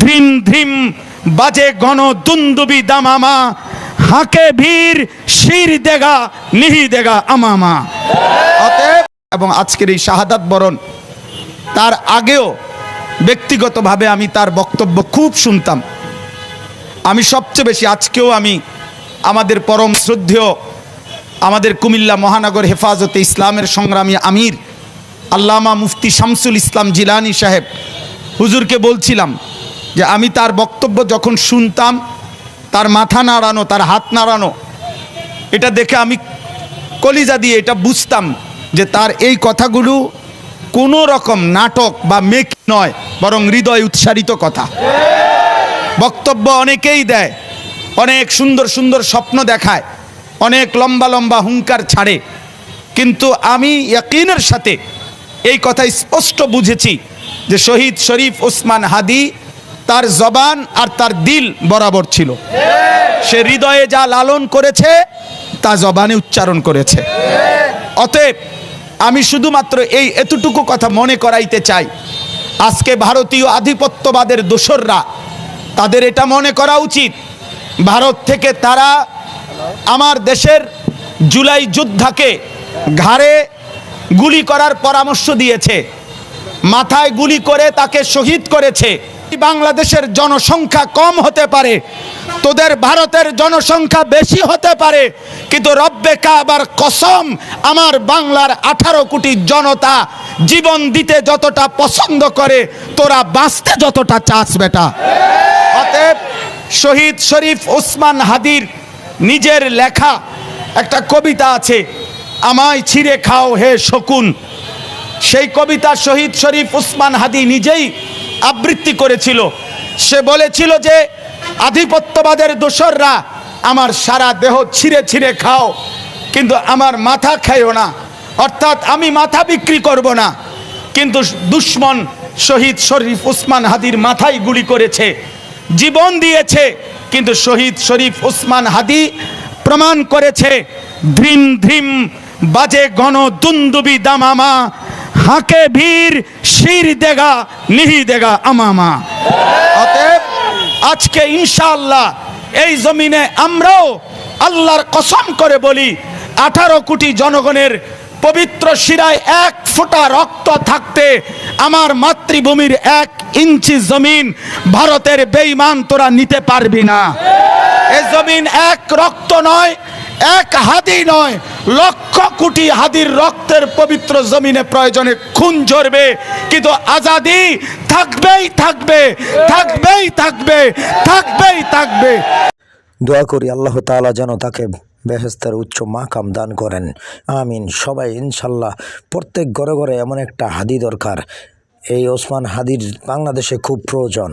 ধ্রিম ধ্রিম বাজে গণ দুন্দুবি দামামা, হাঁকে ভিড় শির দেগা নিহি দেগা আমামা। অতএব এবং আজকের এই শাহাদাত বরণ তার আগেও ব্যক্তিগতভাবে আমি তার বক্তব্য খুব শুনতাম। আমি সবচেয়ে বেশি আজকেও আমি আমাদের পরম শ্রদ্ধেয় আমাদের কুমিল্লা মহানগর হেফাজতে ইসলামের সংগ্রামী আমির আল্লামা মুফতি শামসুল ইসলাম জিলানী সাহেব হুজুরকে বলছিলাম যে আমি তার বক্তব্য যখন শুনতাম, তার মাথা নাড়ানো, তার হাত নাড়ানো, এটা দেখে আমি কলিজা দিয়ে এটা বুঝতাম যে তার এই কথাগুলো কোনো রকম নাটক বা মেক নয়, বরং হৃদয় উৎসারিত কথা। বক্তব্য অনেকেই দেয়, অনেক সুন্দর সুন্দর স্বপ্ন দেখায়, অনেক লম্বা লম্বা হুঙ্কার ছাড়ে, কিন্তু আমি ইয়াকিনের সাথে এই কথা স্পষ্ট বুঝেছি যে শহীদ শরীফ ওসমান হাদি তার জবান আর তার দিল বরাবর ছিল। সে হৃদয়ে যা লালন করেছে তা জবানে উচ্চারণ করেছে। অতএব আমি শুধুমাত্র এই এতটুকু কথা মনে করাইতে চাই, আজকে ভারতীয় আধিপত্যবাদের দোসররা, তাদের এটা মনে করা উচিত ভারত থেকে তারা আমার দেশের জুলাই যোদ্ধাকে ঘাড়ে গুলি করার পরামর্শ দিয়েছে, মাথায় গুলি করে তাকে শহীদ করেছে। বাংলাদেশের জনসংখ্যা কম হতে পারে, তোদের ভারতের জনসংখ্যা বেশি হতে পারে, কিন্তু রব্বে কাবার কসম আমার বাংলার 18 কোটি জনতা জীবন দিতে যতটা পছন্দ করে তোরা বাঁচতে যতটা চাস বেটা। অতএব শহীদ শরীফ ওসমান হাদির নিজের লেখা একটা কবিতা আছে, আমায় ছিঁড়ে খাও হে শকুন। সেই কবিতা শহীদ শরীফ ওসমান হাদি নিজেই আবৃত্তি করেছিল। সে বলেছিল যে আধিপত্যবাদের দোসররা আমার সারা দেহ ছিঁড়ে ছিঁড়ে খাও, কিন্তু আমার মাথা খাইও না, অর্থাৎ আমি মাথা বিক্রি করব না। কিন্তু দুশ্মন শহীদ শরীফ ওসমান হাদির মাথায় গুলি করেছে, জীবন দিয়েছে, কিন্তু শহীদ শরীফ ওসমান হাদি প্রমাণ করেছে ধ্রিম ধ্রিম বাজে গণ দুন্দুবি দামামা, হাঁকে ভিড় শির দেগা নিহি দেগা আমামা। অতএব আজকে ইনশাআল্লাহ এই জমিনে আমরাও আল্লাহর কসম করে বলি, 18 কোটি জনগণের পবিত্র শিরায় 1 ফোঁটা রক্ত থাকতে আমার মাতৃভূমির 1 ইঞ্চি জমিন ভারতের বেঈমান তোরা নিতে পারবি না। এ জমিন 1 রক্ত নয়, 1 হাদি নয়, লক্ষ কোটি হাদির রক্তের পবিত্র জমিনে প্রয়োজনে খুন ঝরবে, কিন্তু আজাদি থাকবেই থাকবে, থাকবেই থাকবে, থাকবেই থাকবে। দোয়া করি আল্লাহ তাআলা যেন তাকে বেহেশতের উচ্চ মাকাম দান করেন, আমিন। সবাই ইনশাল্লাহ প্রত্যেক ঘরে ঘরে এমন একটা হাদি দরকার, এই ওসমান হাদির বাংলাদেশে খুব প্রয়োজন।